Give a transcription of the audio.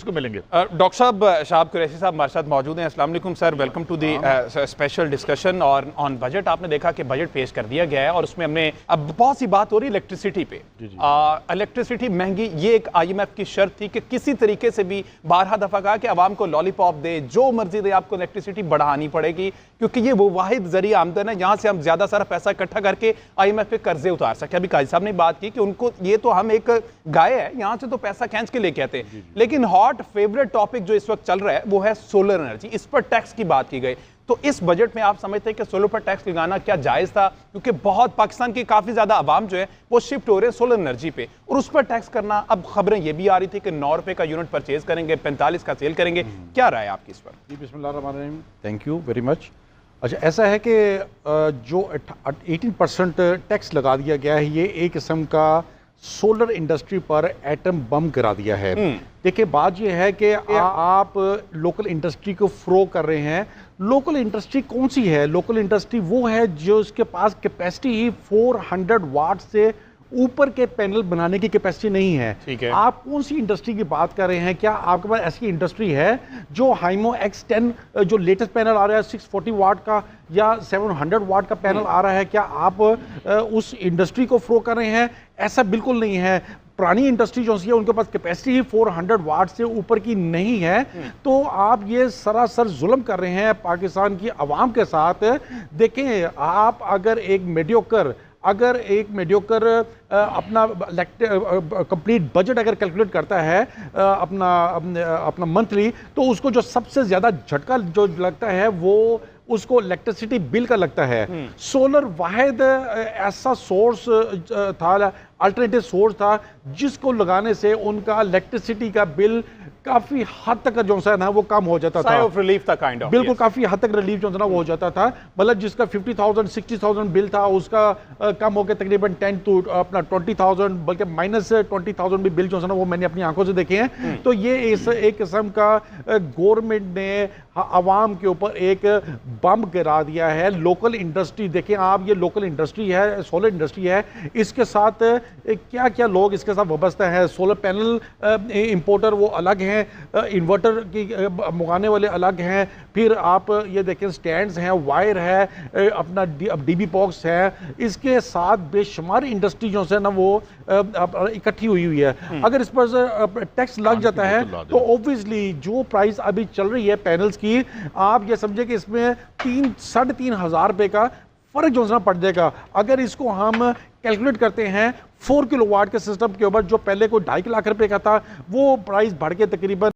उसको मिलेंगे। डॉक्टर साहब शाहब कुरैशी साहब हमारे साथ मौजूद हैं। अस्सलाम वालेकुम sir, welcome to the special discussion और ऑन बजट। आपने देखा कि बजट पेश कर दिया गया है और उसमें हमने अब बहुत सी बात हो रही है इलेक्ट्रिसिटी पे। इलेक्ट्रिसिटी महंगी, ये एक IMF की शर्त थी कि किसी तरीके से भी 12 दफा कहा कि आवाम को लॉलीपॉप दे, जो मर्जी दे, आपको इलेक्ट्रिसिटी बढ़ानी पड़ेगी क्योंकि ये वो वाहिद जरिया आमदन है यहाँ से हम ज्यादा सारा पैसा इकट्ठा करके IMF पे कर्जे उतार सके। अभी काजी साहब ने बात की कि उनको ये तो हम एक गाय है, यहाँ से तो पैसा खींच के लेके आते हैं। लेकिन हॉट फेवरेट टॉपिक जो इस वक्त चल रहा है वो है सोलर एनर्जी। इस पर टैक्स की बात की गई, तो इस बजट में आप समझते हैं कि सोलर पर टैक्स लगाना क्या जायज था? क्योंकि बहुत पाकिस्तान की काफी ज्यादा आवाम जो है वो शिफ्ट हो रहे हैं सोलर एनर्जी पे और उस पर टैक्स करना। अब खबरें ये भी आ रही थी कि 9 रुपए का यूनिट परचेज करेंगे, 45 का सेल करेंगे। क्या राय है आपकी इस पर? जी बिस्मिल्लाहिर्रहमानिर्रहीम, थैंक यू वेरी मच। अच्छा, ऐसा है कि जो 18% टैक्स लगा दिया गया है, ये एक किस्म का सोलर इंडस्ट्री पर एटम बम गिरा दिया है। देखिए, बात यह है कि आप लोकल इंडस्ट्री को फ्रो कर रहे हैं। लोकल इंडस्ट्री कौन सी है? लोकल इंडस्ट्री वो है जो इसके पास कैपेसिटी ही 400 वाट से ऊपर के पैनल बनाने की कैपेसिटी नहीं है। ठीक है। आप कौन सी इंडस्ट्री की बात कर रहे हैं? क्या आपके पास ऐसी इंडस्ट्री है जो हाइमो X10 जो लेटेस्ट पैनल आ रहा है 640 वाट का या 700 वाट का पैनल आ रहा है, क्या आप उस इंडस्ट्री को फ्रो कर रहे हैं? ऐसा बिल्कुल नहीं है। पुरानी इंडस्ट्री जो है उनके पास कैपेसिटी ही 400 वाट से ऊपर की नहीं है। तो आप ये सरासर जुल्म कर रहे हैं पाकिस्तान की आवाम के साथ। देखें, आप अगर एक मेडियोकर अपना कंप्लीट बजट अगर कैलकुलेट करता है अपना मंथली, तो उसको जो सबसे ज्यादा झटका जो लगता है वो उसको इलेक्ट्रिसिटी बिल का लगता है। सोलर वाहिद ऐसा सोर्स था, अल्टरनेटिव सोर्स था, जिसको लगाने से उनका इलेक्ट्रिसिटी का बिल काफी हद तक जो है ना वो कम हो जाता था। रिलीफ था काइंड ऑफ, बिल्कुल काफी हद तक रिलीफ जो है ना वो हो जाता था। मतलब जिसका 50,000 60,000 बिल था, उसका कम होकर तकरीबन 10 to 20,000 बल्कि -20,000 भी बिल जो है ना वो मैंने अपनी आंखों से देखे हैं। तो ये एक किस्म का गवर्नमेंट ने आवाम के ऊपर एक बम गिरा दिया है। लोकल इंडस्ट्री देखें आप, ये लोकल इंडस्ट्री है, सोलर इंडस्ट्री है, इसके साथ क्या क्या लोग इसके साथ वाबस्ता है। सोलर पैनल इंपोर्टर वो अलग हैं, इन्वर्टर की मंगाने वाले अलग हैं, फिर आप ये देखें स्टैंड्स हैं, वायर है, अपना DB बॉक्स है, इसके साथ बेशुमार इंडस्ट्री जो है ना वो इकट्ठी हुई है। अगर इस पर टैक्स लग जाता है तो ऑब्वियसली जो प्राइस अभी चल रही है पैनल्स की, आप ये समझे कि इसमें 3-3.5 हज़ार रुपए का फर्क जो पड़ जाएगा। अगर इसको हम कैलकुलेट करते हैं 4 किलोवाट के सिस्टम के ऊपर, जो पहले कोई 2.5 लाख रुपए का था, वो प्राइस बढ़ के तकरीबन